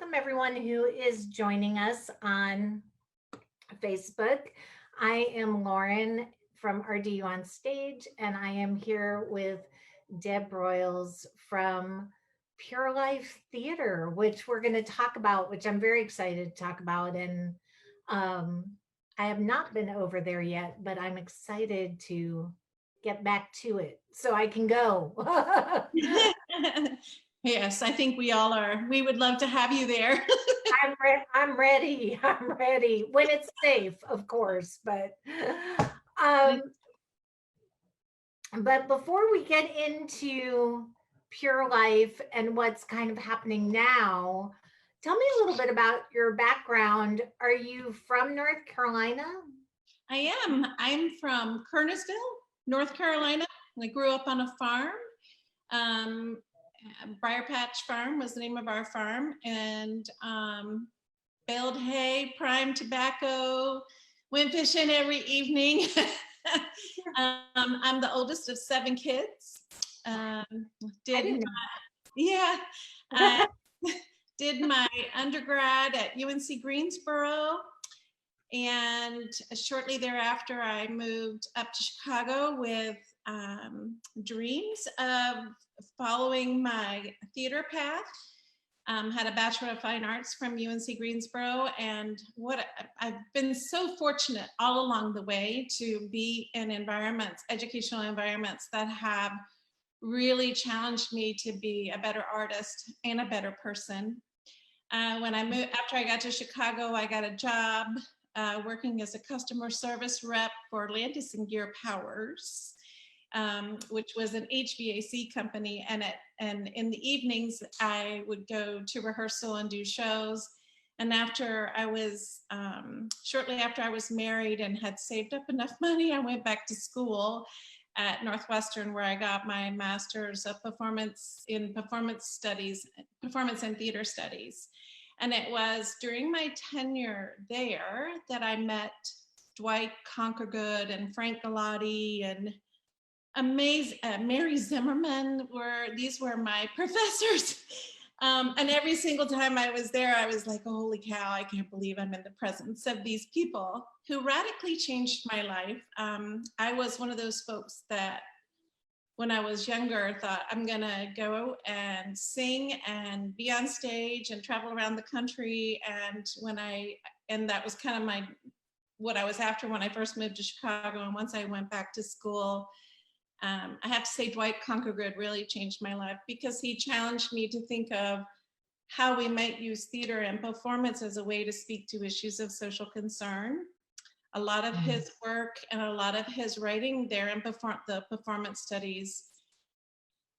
welcome everyone who is joining us on Facebook. I am Lauren from RDU on Stage, and I am here with Deb Royals from Pure Life Theater, which we're going to talk about, which I'm very excited to talk about. And um, I have not been over there yet, but I'm excited to get back to it so I can go. Yes, I think we all are. We would love to have you there. I'm ready. I'm ready when it's safe, of course. Um, but before we get into Pure Life and what's kind of happening now, tell me a little bit about your background. Are you from North Carolina? I am. I'm from Kernersville, North Carolina. I grew up on a farm. Um, Briar Patch Farm was the name of our farm, and baled hay, primed tobacco, went fishing every evening. I'm the oldest of 7 kids. I Did didn't know. yeah, I did my undergrad at UNC Greensboro, and shortly thereafter I moved up to Chicago with dreams of following my theater path. Had a Bachelor of Fine Arts from UNC Greensboro, and I've been so fortunate all along the way to be in environments, educational environments that have really challenged me to be a better artist and a better person. When I moved, after I got to Chicago, I got a job working as a customer service rep for Landis and Gear Powers, which was an HVAC company. And in the evenings, I would go to rehearsal and do shows. And after I was, shortly after I was married and had saved up enough money, I went back to school at Northwestern, where I got my master's of performance in performance studies, performance and theater studies. And it was during my tenure there that I met Dwight Conquergood and Frank Galati and Mary Zimmerman. These were my professors. And every single time I was there, I was like, holy cow, I can't believe I'm in the presence of these people who radically changed my life. I was one of those folks that when I was younger thought I'm gonna go and sing and be on stage and travel around the country. And that was kind of what I was after when I first moved to Chicago. And once I went back to school, I have to say Dwight Conquergood really changed my life, because he challenged me to think of how we might use theater and performance as a way to speak to issues of social concern. A lot of his work and a lot of his writing there in the performance studies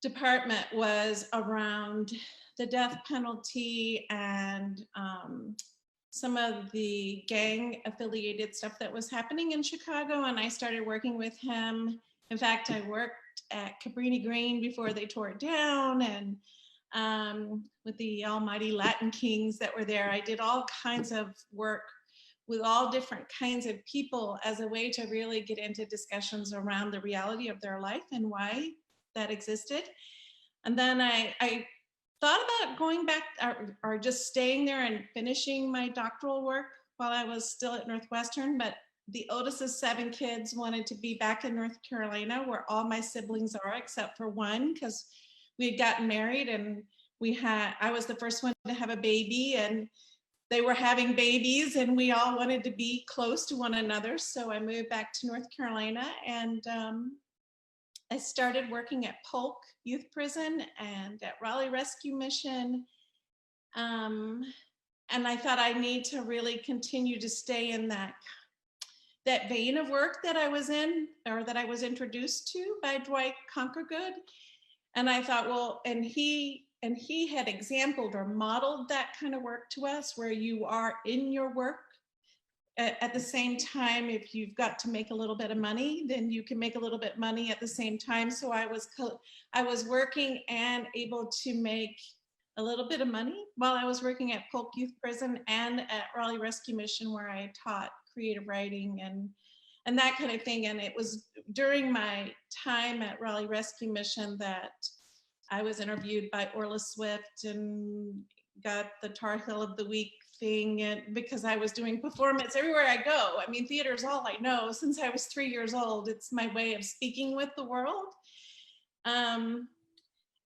department was around the death penalty and some of the gang affiliated stuff that was happening in Chicago. And I started working with him. In fact, I worked at Cabrini Green before they tore it down, and with the almighty Latin Kings that were there. I did all kinds of work with all different kinds of people as a way to really get into discussions around the reality of their life and why that existed. And then I thought about going back or just staying there and finishing my doctoral work while I was still at Northwestern, but the oldest of 7 kids wanted to be back in North Carolina, where all my siblings are except for one, because we had gotten married and I was the first one to have a baby, and they were having babies, and we all wanted to be close to one another. So I moved back to North Carolina, and I started working at Polk Youth Prison and at Raleigh Rescue Mission. And I thought I need to really continue to stay in that vein of work that I was in, or that I was introduced to by Dwight Conquergood. And I thought, well, and he had exampled or modeled that kind of work to us, where you are in your work. At the same time, if you've got to make a little bit of money, then you can make a little bit of money at the same time. So I was working and able to make a little bit of money while I was working at Polk Youth Prison and at Raleigh Rescue Mission, where I taught creative writing and that kind of thing. And it was during my time at Raleigh Rescue Mission that I was interviewed by Orla Swift and got the Tar Heel of the Week thing, and because I was doing performance everywhere I go. I mean, theater is all I know. Since I was 3 years old, it's my way of speaking with the world. And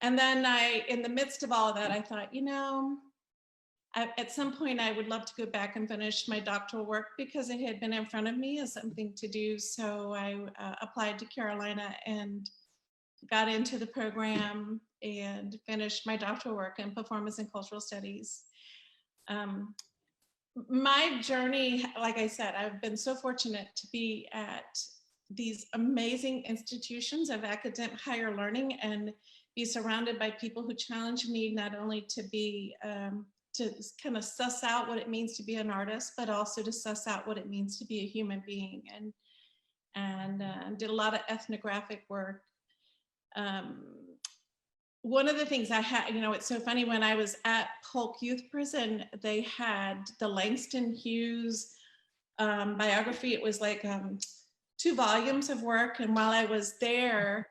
then in the midst of all of that, I thought, at some point I would love to go back and finish my doctoral work because it had been in front of me as something to do. So I applied to Carolina and got into the program and finished my doctoral work in performance and cultural studies. My journey, like I said, I've been so fortunate to be at these amazing institutions of academic higher learning and be surrounded by people who challenge me not only to be to kind of suss out what it means to be an artist, but also to suss out what it means to be a human being, and did a lot of ethnographic work. One of the things I had, it's so funny, when I was at Polk Youth Prison, they had the Langston Hughes biography. It was like 2 volumes of work. And while I was there,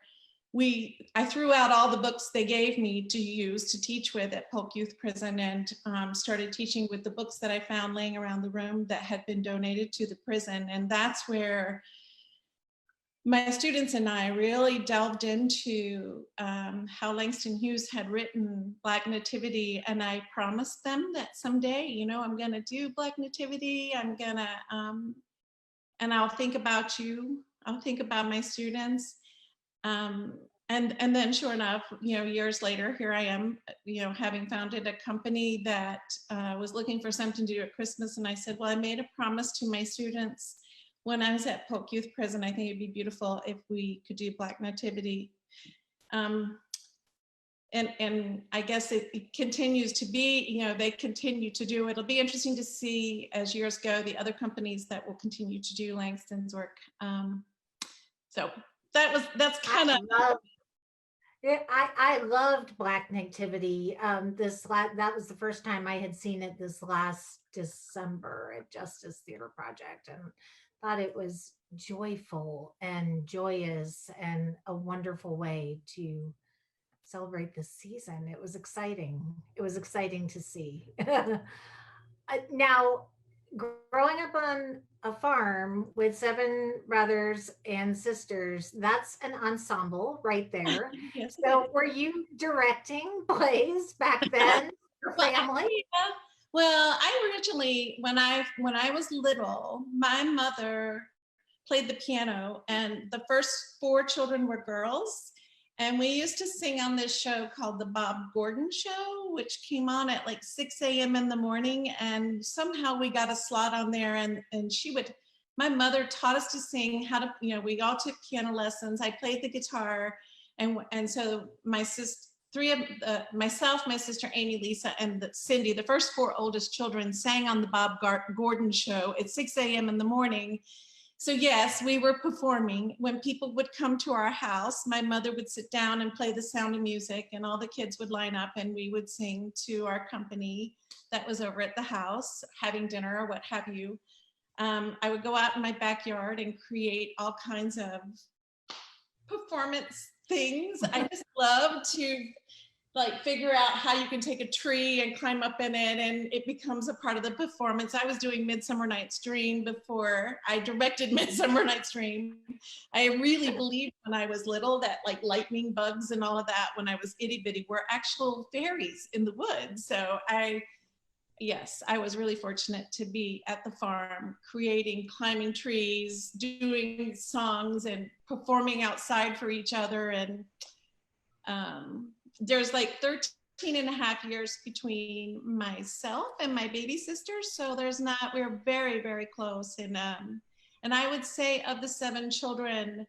I threw out all the books they gave me to use to teach with at Polk Youth Prison, and started teaching with the books that I found laying around the room that had been donated to the prison. And that's where my students and I really delved into how Langston Hughes had written Black Nativity, and I promised them that someday, I'm going to do Black Nativity. I'm going to, and I'll think about you. I'll think about my students. And then sure enough, years later, here I am, having founded a company that was looking for something to do at Christmas. And I said, well, I made a promise to my students when I was at Polk Youth Prison. I think it'd be beautiful if we could do Black Nativity. And I guess it continues to be, they continue to do it. It'll be interesting to see as years go, the other companies that will continue to do Langston's work. So that's kind of. I loved Black Nativity. That was the first time I had seen it this last December at Justice Theater Project, and thought it was joyful and joyous and a wonderful way to celebrate the season. It was exciting. It was exciting to see. Now, growing up on a farm with 7 brothers and sisters, that's an ensemble right there. Yes. So were you directing plays back then, your family? Well, I originally, when I was little, my mother played the piano, and the first 4 children were girls. And we used to sing on this show called The Bob Gordon Show, which came on at like 6 a.m. in the morning. And somehow we got a slot on there, and my mother taught us to sing, how to, we all took piano lessons. I played the guitar. And so myself, my sister Amy, Lisa, and Cindy, the first 4 oldest children, sang on the Bob Gordon Show at 6 a.m. in the morning. So yes, we were performing. When people would come to our house, my mother would sit down and play The Sound of Music, and all the kids would line up and we would sing to our company that was over at the house, having dinner or what have you. I would go out in my backyard and create all kinds of performance things. I just love to figure out how you can take a tree and climb up in it, and it becomes a part of the performance. I was doing Midsummer Night's Dream before I directed Midsummer Night's Dream. I really believed when I was little that lightning bugs and all of that, when I was itty bitty, were actual fairies in the woods. So I was really fortunate to be at the farm, creating, climbing trees, doing songs and performing outside for each other. And there's 13 and a half years between myself and my baby sister. So we're very, very close. And I would say of the 7 children,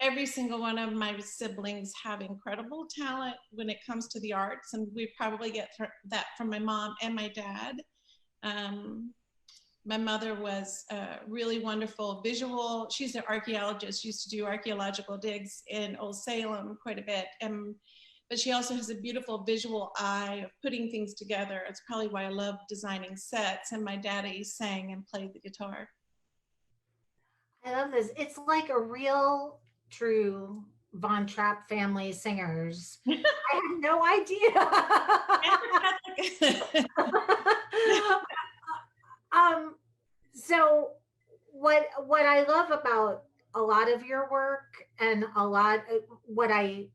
every single one of my siblings have incredible talent when it comes to the arts. And we probably get that from my mom and my dad. My mother was really wonderful visual. She's an archaeologist, used to do archaeological digs in Old Salem quite a bit. But she also has a beautiful visual eye of putting things together. It's probably why I love designing sets. And my daddy sang and played the guitar. I love this. It's like a real, true Von Trapp family singers. I had no idea. And um, so what I love about a lot of your work and a lot what I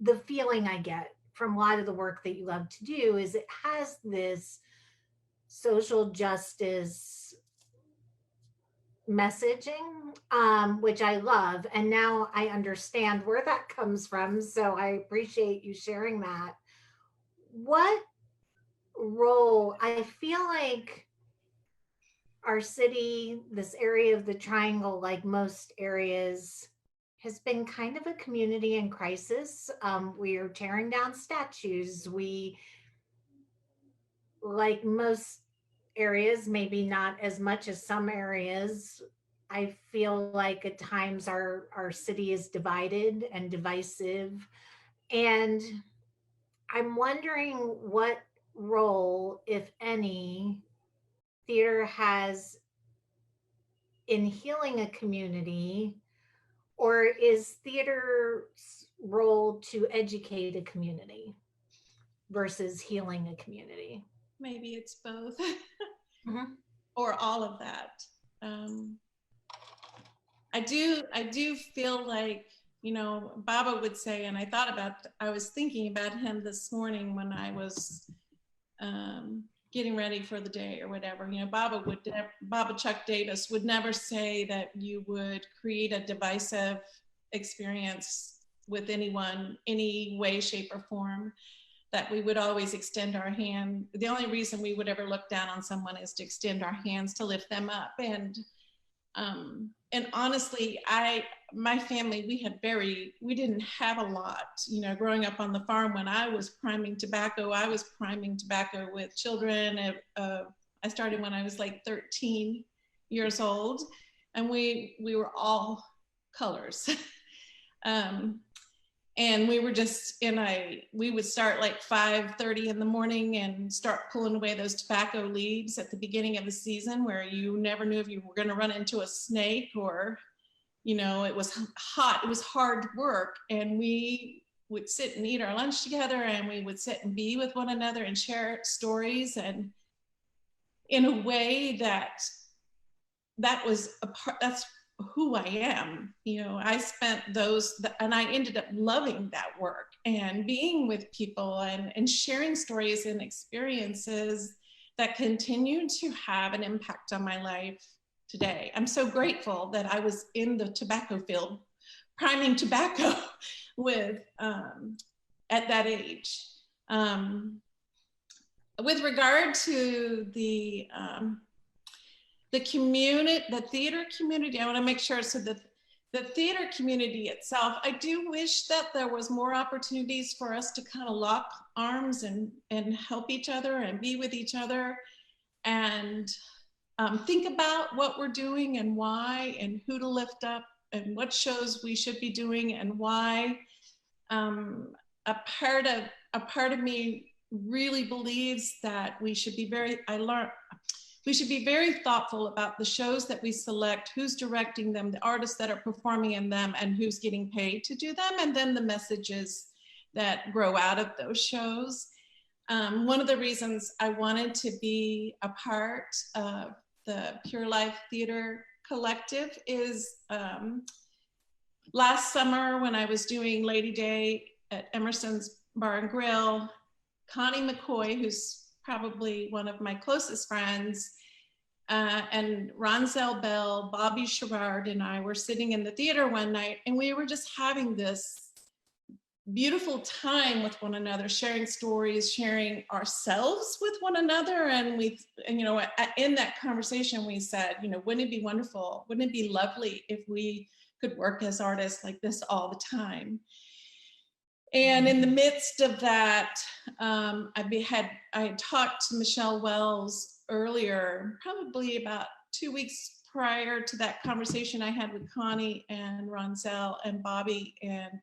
the feeling I get from a lot of the work that you love to do is it has this social justice messaging, which I love. And now I understand where that comes from. So I appreciate you sharing that. What role, I feel like our city, this area of the triangle, like most areas, has been kind of a community in crisis. We are tearing down statues. We, like most areas, maybe not as much as some areas, I feel like at times our city is divided and divisive. And I'm wondering what role, if any, theater has in healing a community, or is theater's role to educate a community versus healing a community? Maybe it's both Mhm. or all of that. Um, I do feel like, Baba would say, and I was thinking about him this morning when I was getting ready for the day or whatever. Baba Chuck Davis would never say that you would create a divisive experience with anyone, any way, shape, or form. That we would always extend our hand. The only reason we would ever look down on someone is to extend our hands to lift them up. And honestly, my family, we didn't have a lot. Growing up on the farm, when I was priming tobacco with children. I started when I was like 13 years old, and we were all colors. um, and we were just we would start like 5:30 in the morning and start pulling away those tobacco leaves at the beginning of the season, where you never knew if you were going to run into a snake, or it was hot, it was hard work. And we would sit and eat our lunch together, and we would sit and be with one another and share stories, and in a way that's who I am. I spent and I ended up loving that work and being with people and sharing stories and experiences that continue to have an impact on my life today. I'm so grateful that I was in the tobacco field, priming tobacco at that age. With regard to the community, the theater community, I want to make sure, so that the theater community itself, I do wish that there was more opportunities for us to kind of lock arms and help each other and be with each other, and think about what we're doing and why, and who to lift up, and what shows we should be doing and why. A part of me really believes that we should be very thoughtful about the shows that we select, who's directing them, the artists that are performing in them, and who's getting paid to do them, and then the messages that grow out of those shows. One of the reasons I wanted to be a part of the Pure Life Theater Collective is last summer, when I was doing Lady Day at Emerson's Bar and Grill, Connie McCoy, who's probably one of my closest friends, and Ronzel Bell, Bobby Sherrard, and I were sitting in the theater one night, and we were just having this beautiful time with one another, sharing stories, sharing ourselves with one another. And in that conversation, we said, wouldn't it be wonderful? Wouldn't it be lovely if we could work as artists like this all the time? And in the midst of that, I had talked to Michelle Wells earlier, probably about 2 weeks prior to that conversation I had with Connie and Ronzel and Bobby, and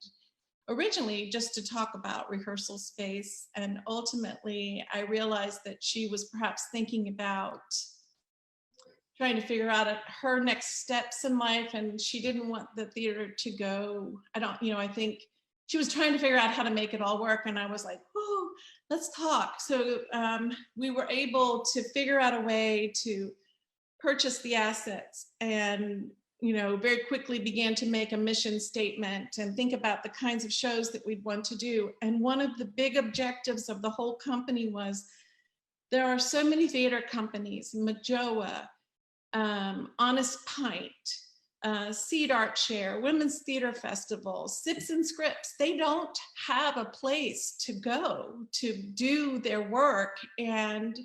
originally just to talk about rehearsal space. And ultimately, I realized that she was perhaps thinking about trying to figure out her next steps in life, and she didn't want the theater to go. I think she was trying to figure out how to make it all work. And I was like, oh, let's talk. So we were able to figure out a way to purchase the assets, and very quickly began to make a mission statement and think about the kinds of shows that we'd want to do. And one of the big objectives of the whole company was, there are so many theater companies, Majoa, Honest Pint, Seed Art Share, Women's Theater Festival, Sips and Scripts. They don't have a place to go to do their work. And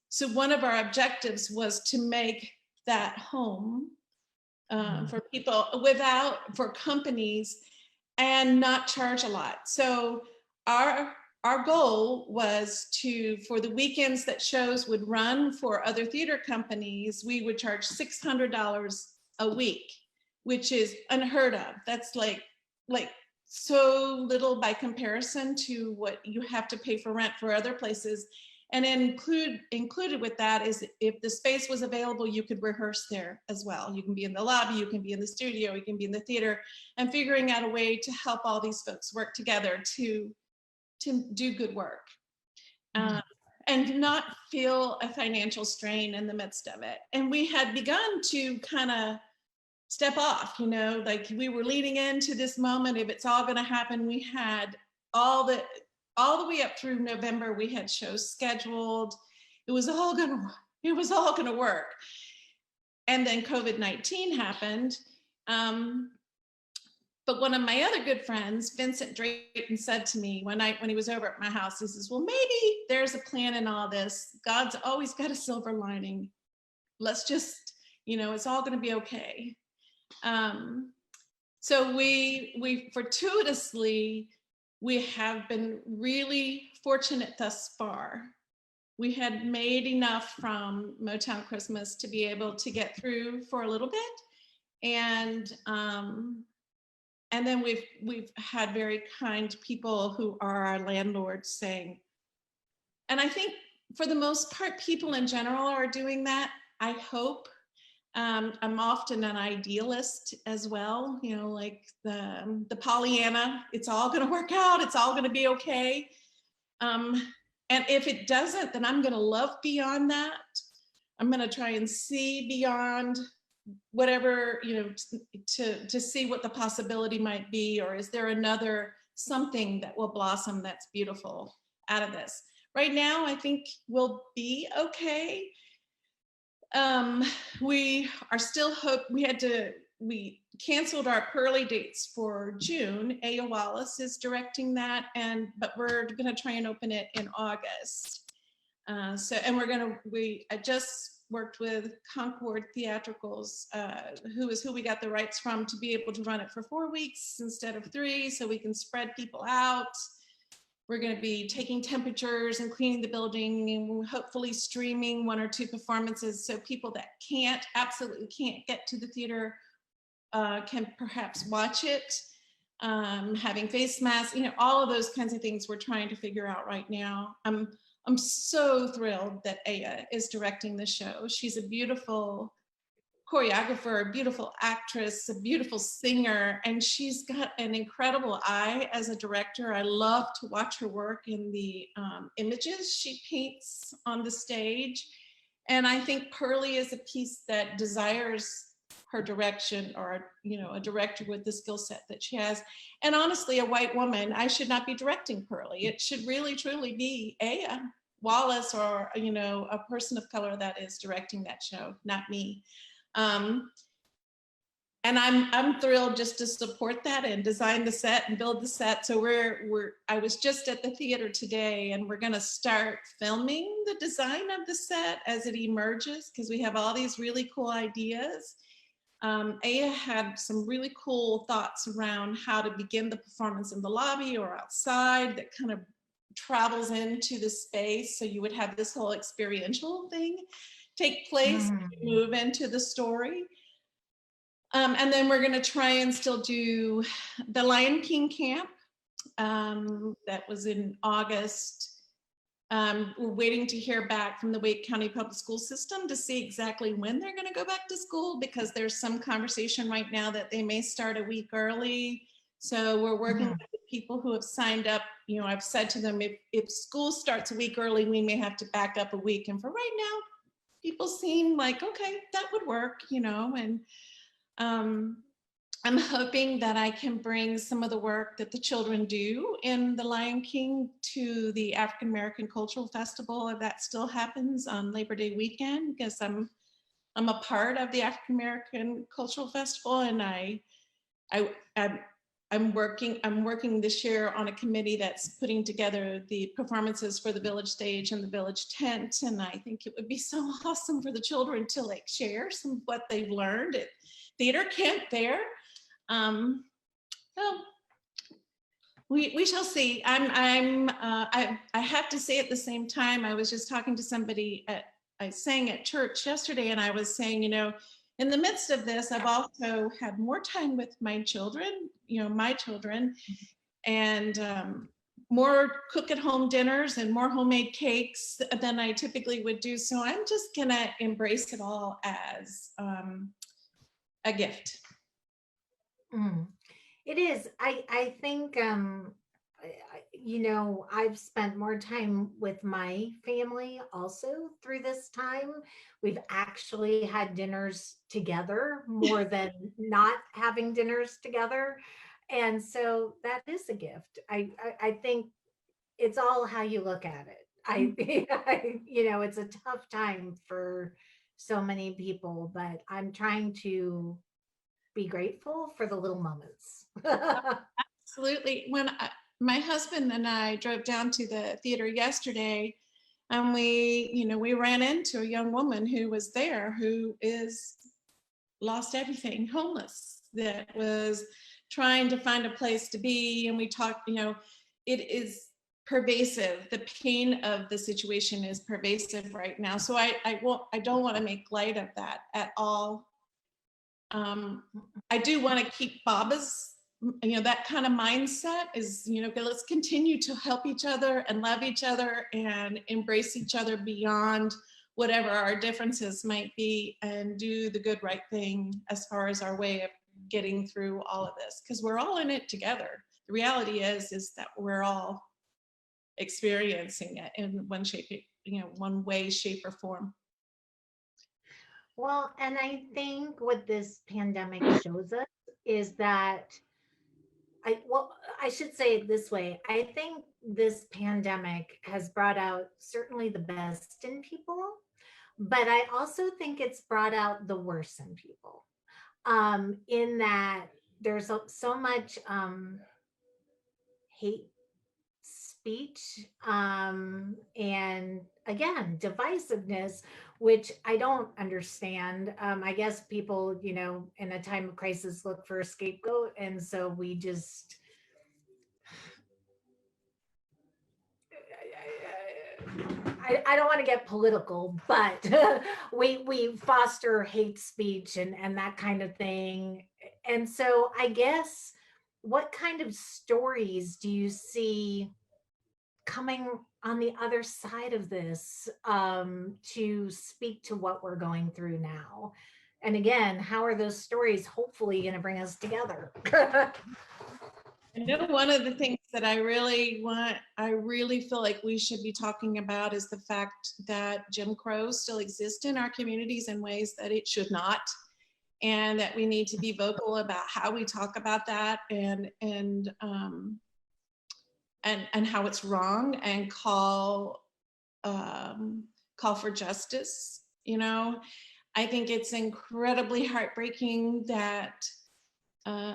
so one of our objectives was to make that home for people for companies, and not charge a lot. So our goal was for the weekends that shows would run for other theater companies, we would charge $600 a week, which is unheard of. That's like so little by comparison to what you have to pay for rent for other places. And included with that is, if the space was available, you could rehearse there as well. You can be in the lobby, you can be in the studio, you can be in the theater, and figuring out a way to help all these folks work together to do good work, and not feel a financial strain in the midst of it. And we had begun to kind of step off, like we were leading into this moment. If it's all going to happen, we had all the way up through November, we had shows scheduled. It was all gonna work. And then COVID-19 happened. But one of my other good friends, Vincent Drayton, said to me when he was over at my house, he says, well, maybe there's a plan in all this. God's always got a silver lining. Let's just, it's all gonna be okay. So we fortuitously, we have been really fortunate thus far. We had made enough from Motown Christmas to be able to get through for a little bit. And then we've had very kind people who are our landlords saying, and I think for the most part, people in general are doing that, I hope. I'm often an idealist as well, like the Pollyanna, it's all going to work out, it's all going to be okay. And if it doesn't, then I'm going to love beyond that. I'm going to try and see beyond whatever, to see what the possibility might be, or is there another something that will blossom that's beautiful out of this. Right now, I think we'll be okay. We are still we canceled our Pearly dates for June. Aya Wallace is directing that, but we're gonna try and open it in August. I just worked with Concord Theatricals, who we got the rights from, to be able to run it for 4 weeks instead of 3, so we can spread people out. We're going to be taking temperatures and cleaning the building, and hopefully streaming 1 or 2 performances, so people that absolutely can't get to the theater can perhaps watch it. Having face masks, all of those kinds of things we're trying to figure out right now. I'm so thrilled that Aya is directing the show. She's a beautiful choreographer, a beautiful actress, a beautiful singer, and she's got an incredible eye as a director. I love to watch her work in the images she paints on the stage. And I think Pearly is a piece that desires her direction, or a director with the skill set that she has. And honestly, a white woman, I should not be directing Pearly. It should really truly be Aya Wallace, or a person of color that is directing that show, not me. And I'm thrilled just to support that and design the set and build the set. So I was just at the theater today, and we're gonna start filming the design of the set as it emerges, because we have all these really cool ideas. Aya had some really cool thoughts around how to begin the performance in the lobby or outside that kind of travels into the space. So you would have this whole experiential thing take place, move into the story. And then we're going to try and still do the Lion King camp. That was in August. We're waiting to hear back from the Wake County Public School System to see exactly when they're going to go back to school, because there's some conversation right now that they may start a week early So we're working with the people who have signed up. You know, I've said to them, if school starts a week early, we may have to back up a week. And for right now, people seem like, okay, that would work, you know, and I'm hoping that I can bring some of the work that the children do in The Lion King to the African American Cultural Festival, if that still happens on Labor Day weekend, because I'm a part of the African American Cultural Festival, and I'm working this year on a committee that's putting together the performances for the village stage and the village tent. And I think it would be so awesome for the children to like share some of what they've learned at theater camp there. Well, we shall see. I have to say at the same time, I was just talking to somebody I sang at church yesterday, and I was saying, you know, in the midst of this, I've also had more time with my children, you know, my children, and more cook at home dinners and more homemade cakes than I typically would do. So I'm just gonna embrace it all as a gift. It is. I think you know, I've spent more time with my family also through this time. We've actually had dinners together more than not having dinners together. And so that is a gift. I think it's all how you look at it. You know, it's a tough time for so many people, but I'm trying to be grateful for the little moments. Absolutely. When my husband and I drove down to the theater yesterday, and we ran into a young woman who was there who is lost everything, homeless, that was trying to find a place to be. And we talked, you know, it is pervasive. The pain of the situation is pervasive right now. So I don't want to make light of that at all. I do want to keep Baba's, you know, that kind of mindset is, you know, let's continue to help each other and love each other and embrace each other beyond whatever our differences might be, and do the good, right thing as far as our way of getting through all of this, because we're all in it together. The reality is that we're all experiencing it in one shape, you know, one way, shape, or form. Well, and I think what this pandemic shows us is that I should say it this way. I think this pandemic has brought out certainly the best in people, but I also think it's brought out the worst in people. In that there's so much hate speech, and again divisiveness, which I don't understand. I guess people, you know, in a time of crisis look for a scapegoat, and so we just I don't want to get political, but we foster hate speech and that kind of thing. And so I guess, what kind of stories do you see coming on the other side of this, to speak to what we're going through now? And again, how are those stories hopefully going to bring us together? I know one of the things that I really feel like we should be talking about is the fact that Jim Crow still exists in our communities in ways that it should not, and that we need to be vocal about how we talk about that, and how it's wrong, and call for justice. You know, I think it's incredibly heartbreaking that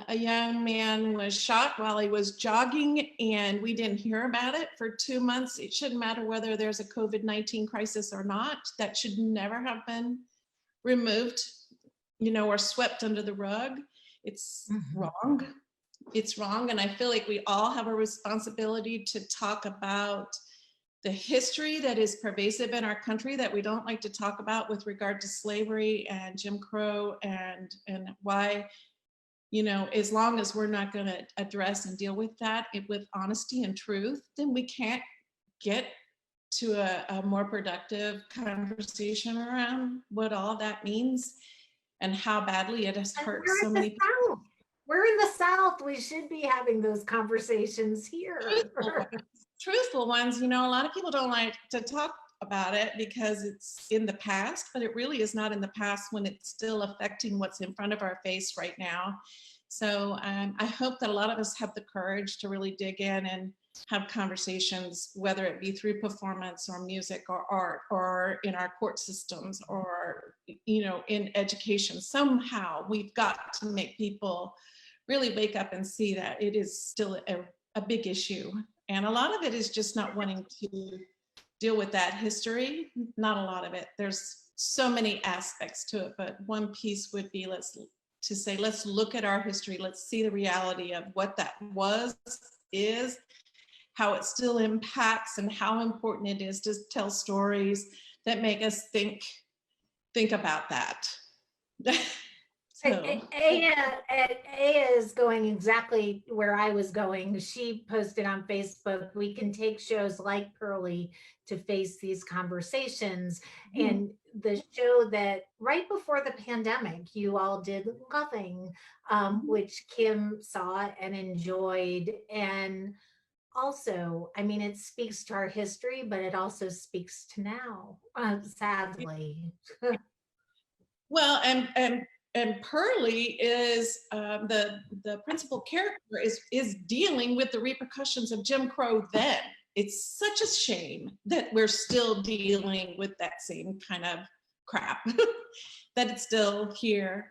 a young man was shot while he was jogging, and we didn't hear about it for 2 months. It shouldn't matter whether there's a COVID-19 crisis or not. That should never have been removed, you know, or swept under the rug. It's wrong. It's wrong. And I feel like we all have a responsibility to talk about the history that is pervasive in our country that we don't like to talk about with regard to slavery and Jim Crow, and why, you know, as long as we're not going to address and deal with that with honesty and truth, then we can't get to a more productive conversation around what all that means and how badly it has hurt so many people. We're in the South. We should be having those conversations here. Truthful ones, you know, a lot of people don't like to talk about it because it's in the past, but it really is not in the past when it's still affecting what's in front of our face right now. So I hope that a lot of us have the courage to really dig in and have conversations, whether it be through performance or music or art or in our court systems or, you know, in education. Somehow we've got to make people really wake up and see that it is still a big issue. And a lot of it is just not wanting to deal with that history. Not a lot of it. There's so many aspects to it, but one piece would be let's look at our history. Let's see the reality of what that was, is, how it still impacts, and how important it is to tell stories that make us think about that. Aya is going exactly where I was going. She posted on Facebook, we can take shows like Pearly to face these conversations. And the show that right before the pandemic, you all did Loving, which Kim saw and enjoyed. And also, I mean, it speaks to our history, but it also speaks to now, sadly. Well, and Pearlie is the principal character is dealing with the repercussions of Jim Crow then. It's such a shame that we're still dealing with that same kind of crap, that it's still here.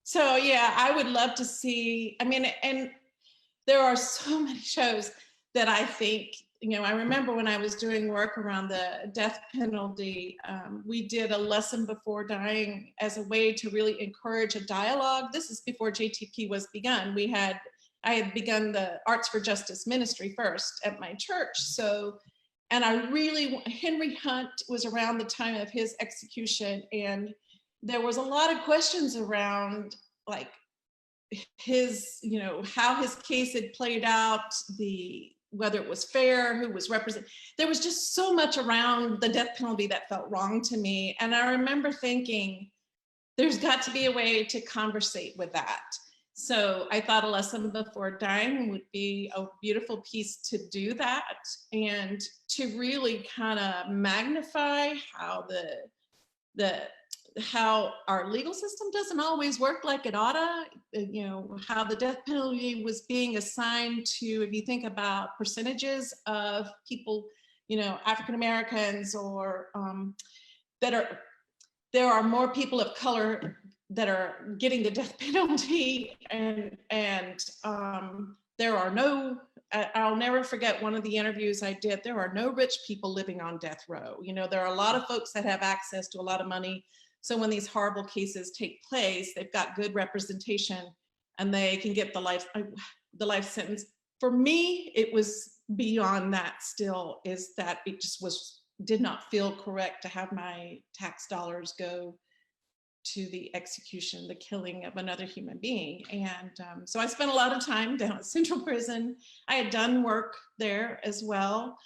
So yeah, I would love to see, I mean, and there are so many shows that I think, you know, I remember when I was doing work around the death penalty, we did a lesson before dying as a way to really encourage a dialogue. This is before JTP was begun. I had begun the Arts for Justice ministry first at my church. So, and Henry Hunt was around the time of his execution, and there was a lot of questions around like his, you know, how his case had played out, whether it was fair, who was represented. There was just so much around the death penalty that felt wrong to me. And I remember thinking, there's got to be a way to conversate with that. So I thought A Lesson Before Dying would be a beautiful piece to do that, and to really kind of magnify how how our legal system doesn't always work like it oughta, you know, how the death penalty was being assigned to, if you think about percentages of people, you know, African Americans or there are more people of color that are getting the death penalty, and there are no, I'll never forget one of the interviews I did, there are no rich people living on death row. You know, there are a lot of folks that have access to a lot of money. So when these horrible cases take place, they've got good representation and they can get the life sentence. For me, it was beyond that still, is that it just did not feel correct to have my tax dollars go to the execution, the killing of another human being. And so I spent a lot of time down at Central Prison. I had done work there as well.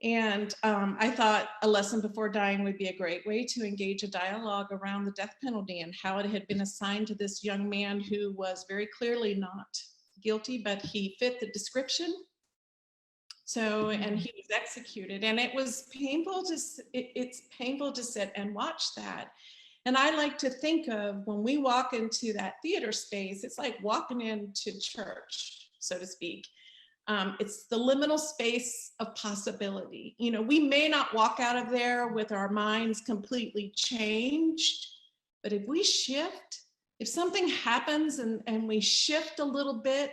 And I thought A Lesson Before Dying would be a great way to engage a dialogue around the death penalty and how it had been assigned to this young man who was very clearly not guilty, but he fit the description. So, and he was executed, and it was painful it's painful to sit and watch that. And I like to think of when we walk into that theater space, it's like walking into church, so to speak. It's the liminal space of possibility. You know, we may not walk out of there with our minds completely changed, but if we shift, if something happens and we shift a little bit,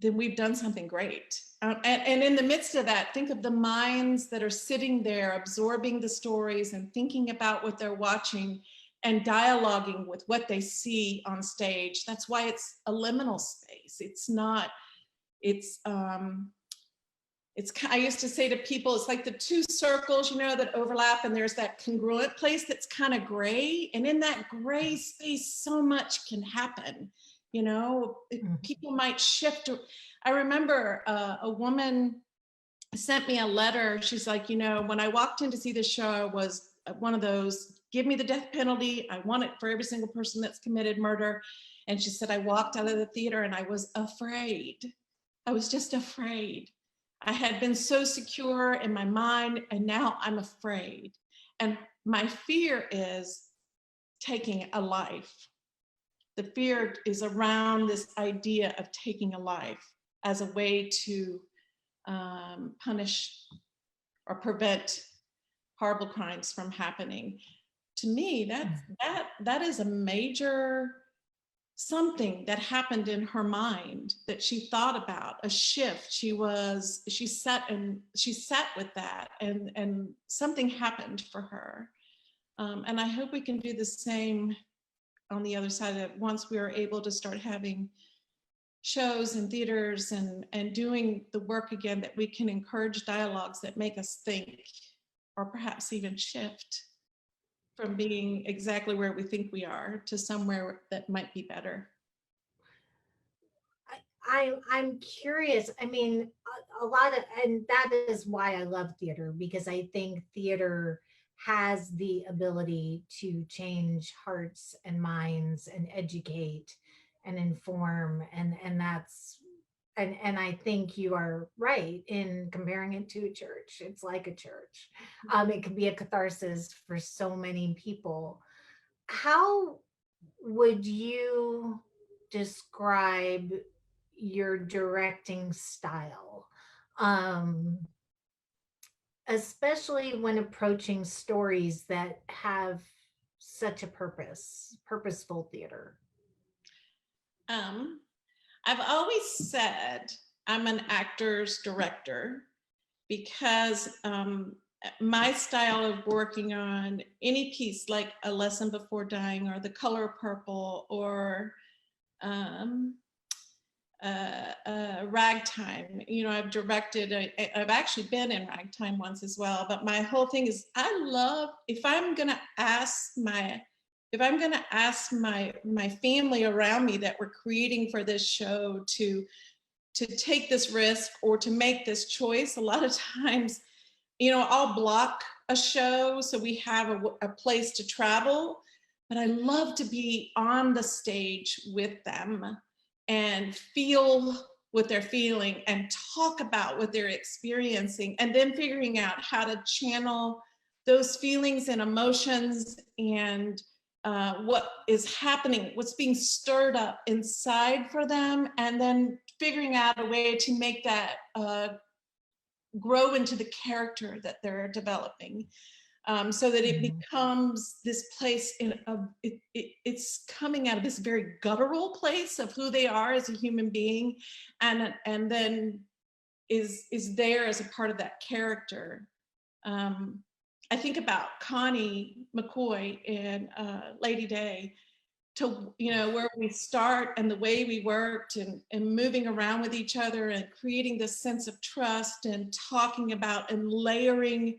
then we've done something great. And in the midst of that, think of the minds that are sitting there absorbing the stories and thinking about what they're watching and dialoguing with what they see on stage. That's why it's a liminal space. It's not, I used to say to people, it's like the two circles, you know, that overlap, and there's that congruent place that's kind of gray. And in that gray space, so much can happen. You know, people might shift. I remember a woman sent me a letter. She's like, you know, when I walked in to see the show, I was one of those give me the death penalty. I want it for every single person that's committed murder. And she said, I walked out of the theater and I was afraid. I was just afraid. I had been so secure in my mind, and now I'm afraid. And my fear is taking a life. The fear is around this idea of taking a life as a way to punish or prevent horrible crimes from happening. To me, that is a major something that happened in her mind that she thought about, a shift. She sat with that, and something happened for her. And I hope we can do the same on the other side of it once we are able to start having shows and theaters and doing the work again, that we can encourage dialogues that make us think, or perhaps even shift from being exactly where we think we are to somewhere that might be better. I'm curious. I mean, a lot of, and that is why I love theater, because I think theater has the ability to change hearts and minds and educate and inform, and that's, and I think you are right in comparing it to a church. It's like a church. It can be a catharsis for so many people. How would you describe your directing style, um, especially when approaching stories that have such a purposeful theater? Um, I've always said I'm an actor's director because my style of working on any piece, like A Lesson Before Dying or The Color Purple or Ragtime. You know, I've directed, I've actually been in Ragtime once as well, but my whole thing is I love, if I'm gonna ask my family around me that we're creating for this show to take this risk or to make this choice, a lot of times, you know, I'll block a show so we have a place to travel, but I love to be on the stage with them and feel what they're feeling and talk about what they're experiencing, and then figuring out how to channel those feelings and emotions and what is happening, what's being stirred up inside for them, and then figuring out a way to make that grow into the character that they're developing, so that it becomes this place it's coming out of this very guttural place of who they are as a human being, and then is there as a part of that character. I think about Connie McCoy in Lady Day, to, you know, where we start and the way we worked and moving around with each other and creating this sense of trust and talking about and layering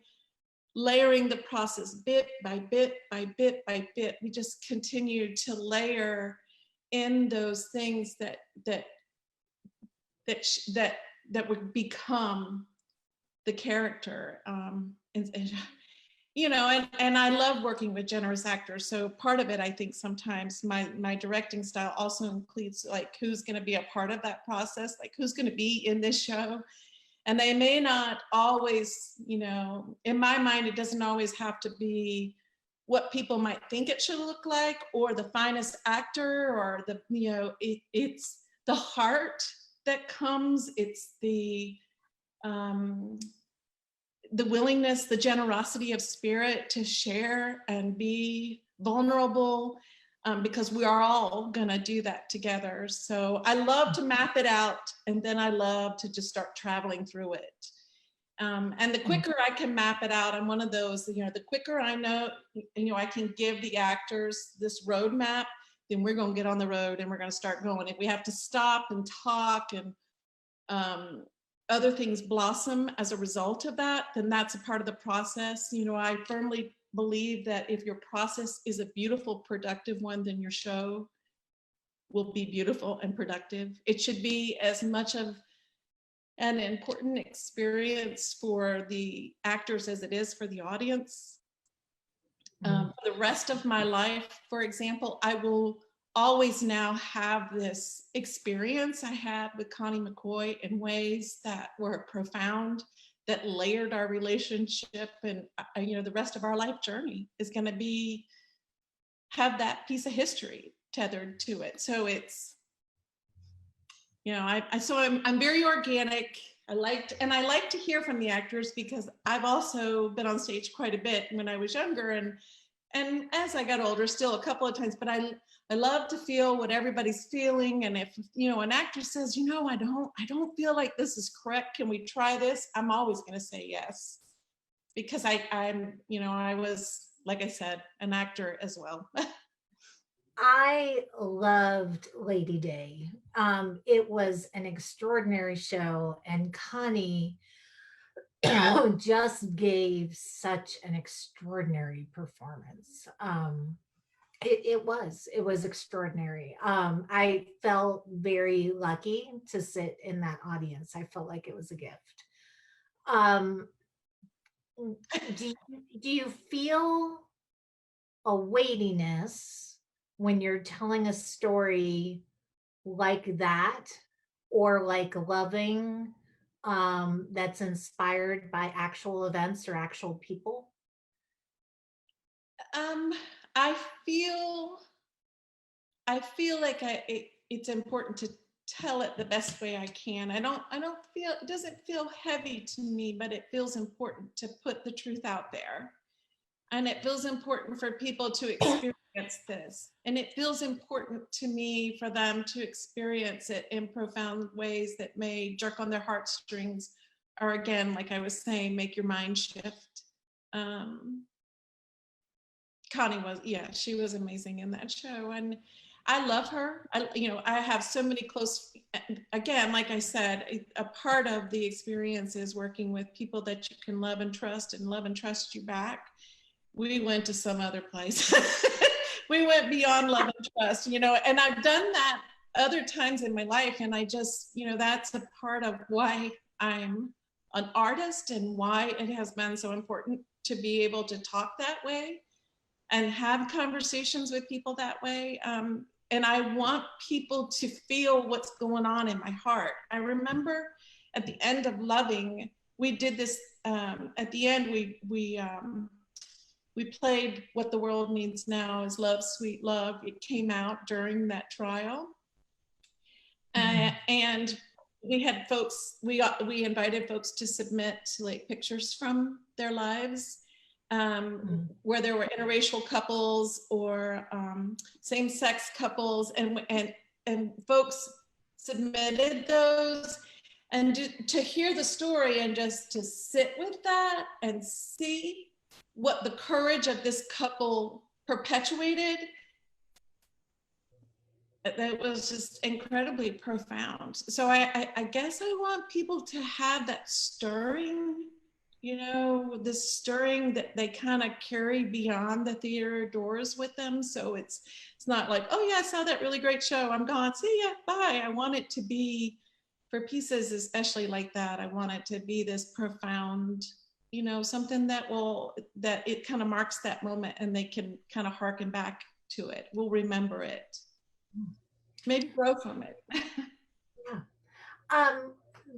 the process bit by bit by bit by bit. We just continued to layer in those things that would become the character. And you know, and I love working with generous actors. So part of it, I think sometimes my directing style also includes like who's going to be a part of that process, like who's going to be in this show. And they may not always, you know, in my mind, it doesn't always have to be what people might think it should look like or the finest actor or the, you know, it's the heart that comes, it's the willingness, the generosity of spirit to share and be vulnerable, because we are all gonna do that together. So I love to map it out, and then I love to just start traveling through it. And the quicker I can map it out, I'm one of those, you know, the quicker I know, you know, I can give the actors this roadmap, then we're gonna get on the road and we're gonna start going. If we have to stop and talk and other things blossom as a result of that, then that's a part of the process. You know, I firmly believe that if your process is a beautiful, productive one, then your show will be beautiful and productive. It should be as much of an important experience for the actors as it is for the audience. For the rest of my life, for example, I will always now have this experience I had with Connie McCoy in ways that were profound, that layered our relationship, and the rest of our life journey is going to have that piece of history tethered to it. So it's, I'm very organic. I like to hear from the actors, because I've also been on stage quite a bit when I was younger, and as I got older, still a couple of times, but I love to feel what everybody's feeling. And if, an actor says, I don't feel like this is correct, can we try this? I'm always going to say yes, because I was, like I said, an actor as well. I loved Lady Day. It was an extraordinary show, and Connie just gave such an extraordinary performance. It was extraordinary. I felt very lucky to sit in that audience. I felt like it was a gift. Um, do you feel a weightiness when you're telling a story like that, or like loving, that's inspired by actual events or actual people? Um, I feel I feel like it's important to tell it the best way I can. I don't feel, it doesn't feel heavy to me, but it feels important to put the truth out there. And it feels important for people to experience this. And it feels important to me for them to experience it in profound ways that may jerk on their heartstrings, or again, like I was saying, make your mind shift. Connie was, yeah, she was amazing in that show. And I love her. I have so many close, again, like I said, a part of the experience is working with people that you can love and trust you back. We went to some other place. We went beyond love and trust, and I've done that other times in my life. And I just, that's a part of why I'm an artist, and why it has been so important to be able to talk that way and have conversations with people that way. And I want people to feel what's going on in my heart. I remember at the end of Loving, we did this, at the end, we played What the World Needs Now Is Love, Sweet Love. It came out during that trial. And we had folks, we invited folks to submit like pictures from their lives, where there were interracial couples or same-sex couples, and folks submitted those, and to hear the story and just to sit with that and see what the courage of this couple perpetuated, that was just incredibly profound. So I guess I want people to have that stirring, this stirring that they kind of carry beyond the theater doors with them. So it's not like, oh yeah, I saw that really great show, I'm gone, see ya, bye. I want it to be, for pieces especially like that, I want it to be this profound, something that it kind of marks that moment, and they can kind of harken back to it, will remember it, maybe grow from it. Yeah.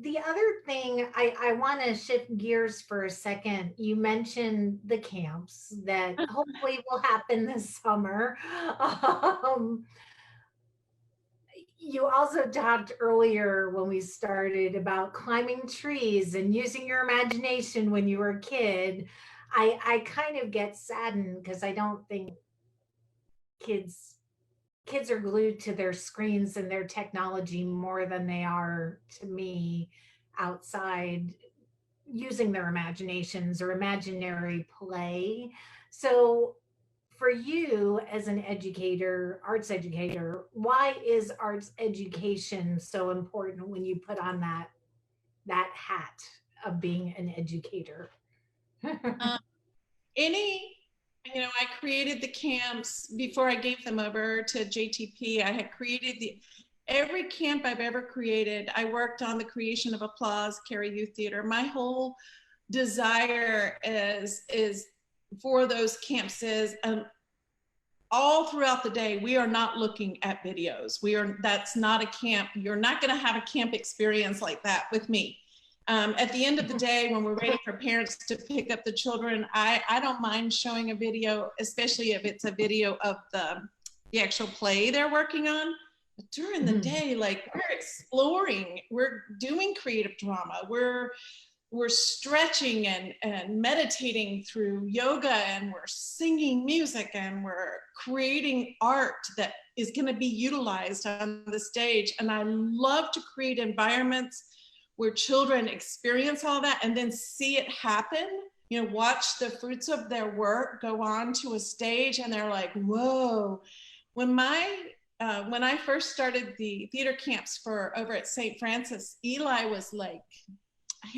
The other thing, I want to shift gears for a second. You mentioned the camps that hopefully will happen this summer. Um, you also talked earlier when we started about climbing trees and using your imagination when you were a kid. I kind of get saddened because I don't think kids kids are glued to their screens and their technology more than they are to me outside using their imaginations or imaginary play. So for you as an educator, arts educator, why is arts education so important when you put on that hat of being an educator? um, I created the camps before I gave them over to JTP. I had created every camp I've ever created. I worked on the creation of Applause, Cary Youth Theater. My whole desire is for those camps is all throughout the day, we are not looking at videos. That's not a camp. You're not going to have a camp experience like that with me. At the end of the day, when we're waiting for parents to pick up the children, I don't mind showing a video, especially if it's a video of the actual play they're working on. But during the day, like, we're exploring, we're doing creative drama, we're stretching and meditating through yoga, and we're singing music, and we're creating art that is going to be utilized on the stage. And I love to create environments where children experience all that and then see it happen, you know, watch the fruits of their work go on to a stage, and they're like, whoa. When I first started the theater camps for over at St. Francis, Eli was like,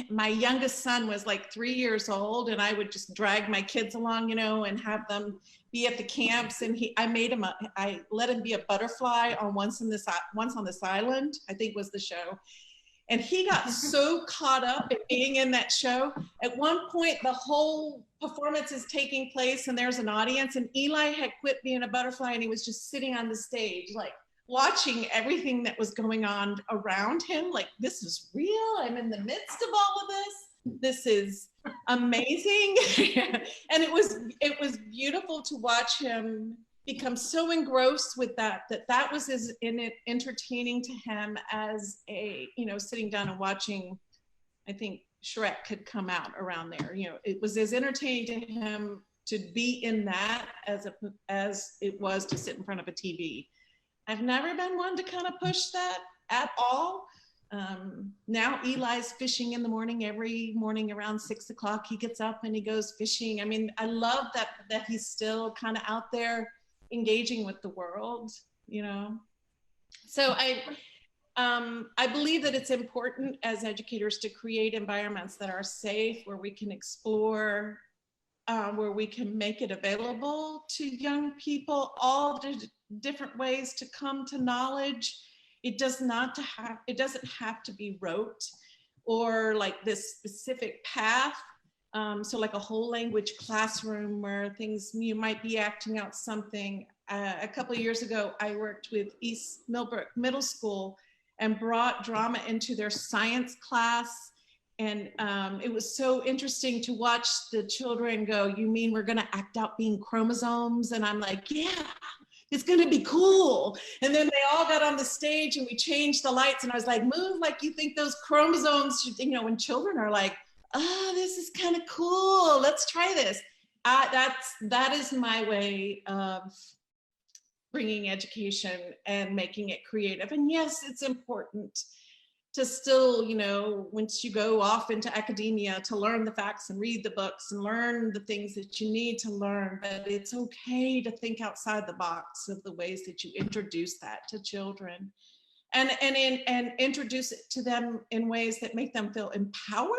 my youngest son was like 3 years old, and I would just drag my kids along, you know, and have them be at the camps. And I let him be a butterfly on Once on This Island, I think was the show. And he got so caught up in being in that show. At one point, the whole performance is taking place and there's an audience, and Eli had quit being a butterfly, and he was just sitting on the stage, like, watching everything that was going on around him. Like, this is real. I'm in the midst of all of this. This is amazing. And it was beautiful to watch him become so engrossed with that was as entertaining to him as sitting down and watching, I think Shrek had come out around there. You know, it was as entertaining to him to be in that as it was to sit in front of a TV. I've never been one to kind of push that at all. Now Eli's fishing in the morning. Every morning around 6 o'clock, he gets up and he goes fishing. I mean, I love that he's still kind of out there engaging with the world, you know? So I believe that it's important as educators to create environments that are safe, where we can explore, where we can make it available to young people, all the different ways to come to knowledge. It doesn't have to be rote or like this specific path. So like a whole language classroom where you might be acting out something. A couple of years ago, I worked with East Millbrook Middle School and brought drama into their science class. And it was so interesting to watch the children go, you mean we're gonna act out being chromosomes? And I'm like, yeah, it's gonna be cool. And then they all got on the stage and we changed the lights, and I was like, move like you think those chromosomes should, you know, when children are like, oh, this is kind of cool, let's try this. That is my way of bringing education and making it creative. And yes, it's important to still, you know, once you go off into academia, to learn the facts and read the books and learn the things that you need to learn, but it's okay to think outside the box of the ways that you introduce that to children, and introduce it to them in ways that make them feel empowered.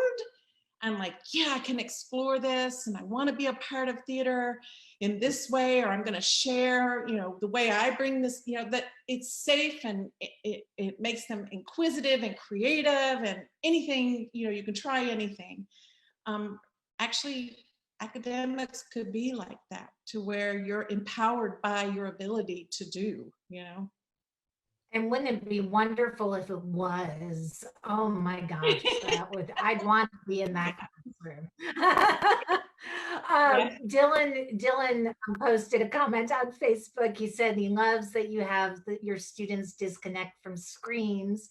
I'm like, yeah, I can explore this, and I want to be a part of theater in this way, or I'm going to share, you know, the way I bring this, you know, that it's safe, and it makes them inquisitive and creative, and anything, you know, you can try anything. Actually, academics could be like that, to where you're empowered by your ability to do, you know. And wouldn't it be wonderful if it was? Oh my gosh, I'd want to be in that classroom. Dylan posted a comment on Facebook. He said he loves that you have your students disconnect from screens.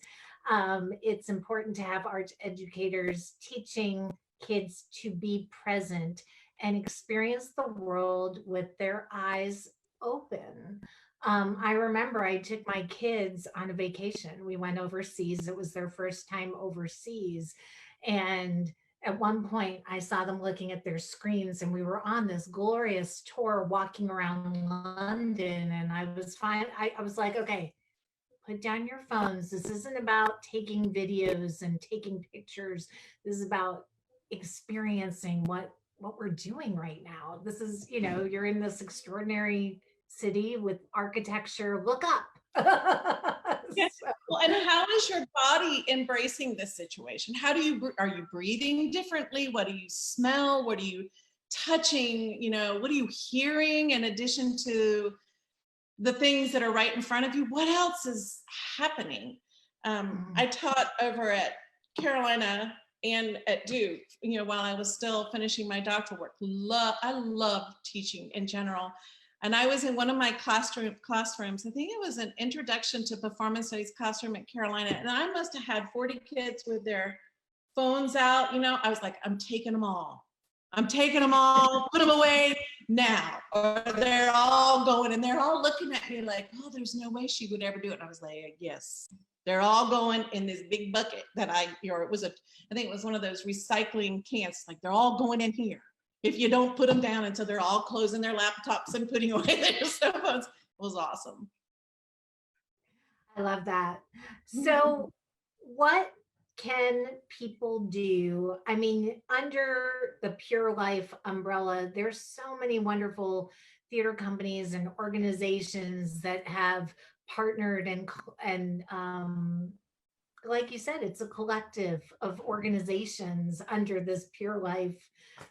It's important to have art educators teaching kids to be present and experience the world with their eyes open. I remember I took my kids on a vacation. We went overseas. It was their first time overseas. And at one point, I saw them looking at their screens, and we were on this glorious tour walking around London. And I was fine. I was like, okay, put down your phones. This isn't about taking videos and taking pictures. This is about experiencing what we're doing right now. This is, you know, you're in this extraordinary city with architecture. Look up. Yeah. Well, and how is your body embracing this situation? Are you breathing differently? What do you smell? What do you touching, what are you hearing in addition to the things that are right in front of you? What else is happening? I taught over at Carolina and at Duke, while I was still finishing my doctoral work. I love teaching in general. And I was in one of my classrooms, I think it was an introduction to performance studies classroom at Carolina. And I must have had 40 kids with their phones out. I was like, I'm taking them all. Put them away now. Or they're all going and they're all looking at me like, oh, there's no way she would ever do it. And I was like, yes, they're all going in this big bucket that I think it was one of those recycling cans. Like, they're all going in here. If you don't put them down until they're all closing their laptops and putting away their cell phones. It was awesome. I love that. So what can people do? I mean, under the Pure Life umbrella, there's so many wonderful theater companies and organizations that have partnered and like you said, it's a collective of organizations under this Pure Life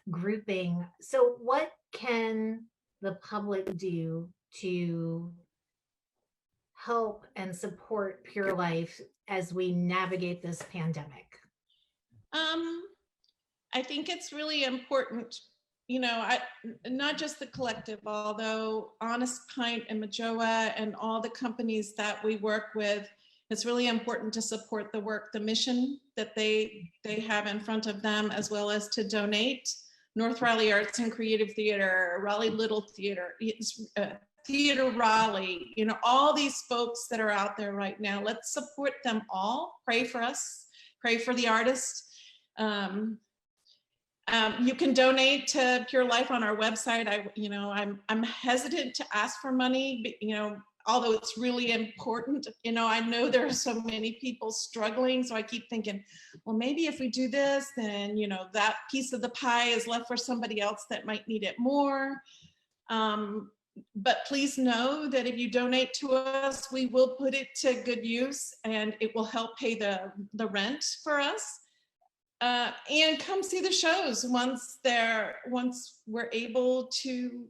grouping. So what can the public do to help and support Pure Life as we navigate this pandemic? I think it's really important, not just the collective, although Honest Pint and Majoa and all the companies that we work with, it's really important to support the work, the mission that they have in front of them, as well as to donate. North Raleigh Arts and Creative Theater, Raleigh Little Theater, Theater Raleigh, all these folks that are out there right now. Let's support them all. Pray for us. Pray for the artists. You can donate to Pure Life on our website. I'm hesitant to ask for money, although it's really important. I know there are so many people struggling, so I keep thinking, well, maybe if we do this, then that piece of the pie is left for somebody else that might need it more. But please know that if you donate to us, we will put it to good use, and it will help pay the rent for us. And come see the shows once we're able to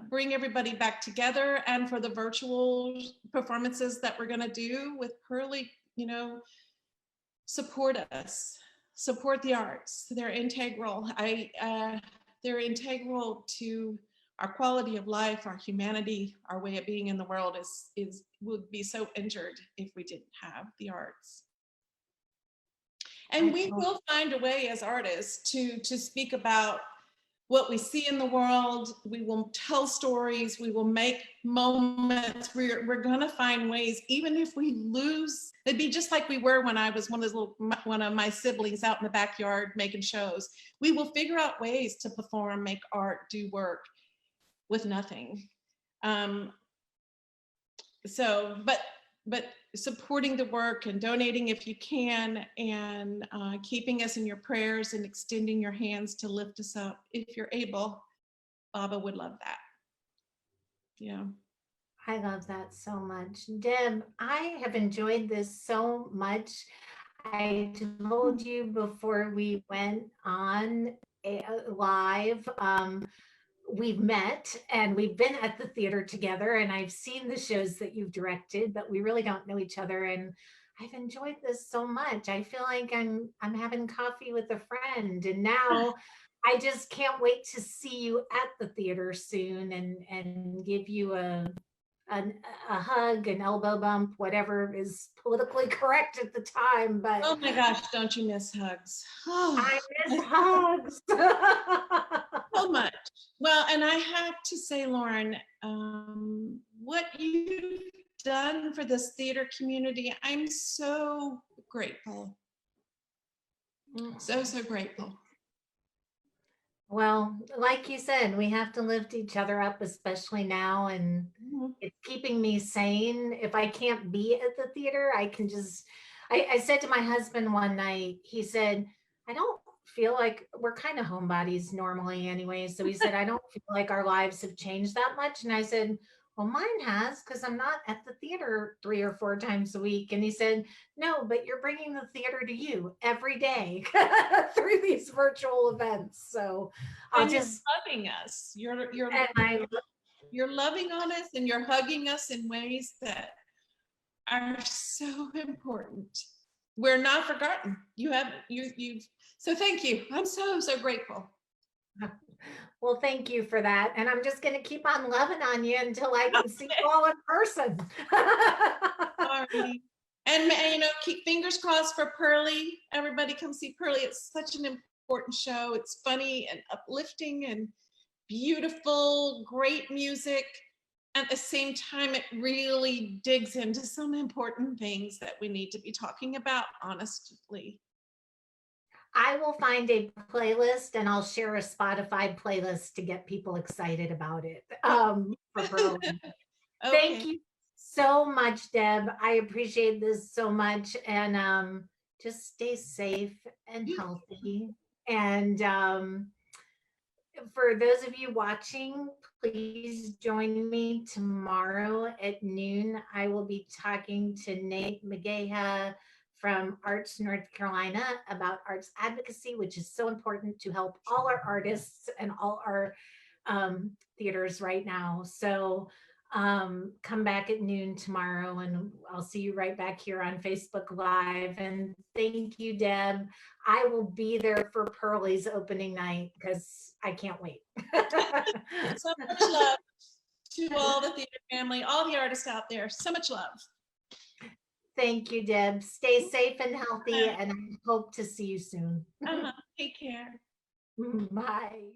bring everybody back together, and for the virtual performances that we're going to do with Pearly, support us, support the arts. They're integral. They're integral to our quality of life, our humanity, our way of being in the world would be so injured if we didn't have the arts. And we will find a way as artists to speak about what we see in the world. We will tell stories. We will make moments. We're going to find ways, even if we lose. It'd be just like we were when I was one of my siblings out in the backyard making shows. We will figure out ways to perform, make art, do work with nothing. But supporting the work and donating if you can, and keeping us in your prayers and extending your hands to lift us up if you're able. Baba would love that. Yeah. I love that so much. Deb, I have enjoyed this so much. I told you before we went on live, we've met and we've been at the theater together, and I've seen the shows that you've directed, but we really don't know each other. And I've enjoyed this so much. I feel like I'm having coffee with a friend, and now I just can't wait to see you at the theater soon and give you a hug, an elbow bump, whatever is politically correct at the time. But oh my gosh, don't you miss hugs? I miss hugs so much. Well, and I have to say, Lauren, what you've done for this theater community, I'm so grateful. So grateful. Well, like you said, we have to lift each other up, especially now. And it's keeping me sane. If I can't be at the theater, I can just, I said to my husband one night, he said, I don't feel like we're kind of homebodies normally anyway. So he said, I don't feel like our lives have changed that much. And I said, well, mine has, because I'm not at the theater 3 or 4 times a week. And he said, no, but you're bringing the theater to you every day through these virtual events. So I'll And you're just, loving us. and I, You're loving on us, and you're hugging us in ways that are so important. We're not forgotten. You've so thank you. I'm so grateful. well, thank you for that. And I'm just going to keep on loving on you until I can see you all in person. Alrighty. And keep fingers crossed for Pearly. Everybody come see Pearly. It's such an important show. It's funny and uplifting and beautiful, great music. At the same time, it really digs into some important things that we need to be talking about honestly. I will find a playlist and I'll share a Spotify playlist to get people excited about it. For Berlin. Thank Okay. you so much, Deb. I appreciate this so much. And just stay safe and healthy. And for those of you watching, please join me tomorrow at noon. I will be talking to Nate Mageha from Arts North Carolina about arts advocacy, which is so important to help all our artists and all our theaters right now. So come back at noon tomorrow and I'll see you right back here on Facebook Live. And thank you, Deb. I will be there for Pearly's opening night because I can't wait. So much love to all the theater family, all the artists out there. So much love. Thank you, Deb. Stay safe and healthy, and I hope to see you soon. Take care. Bye.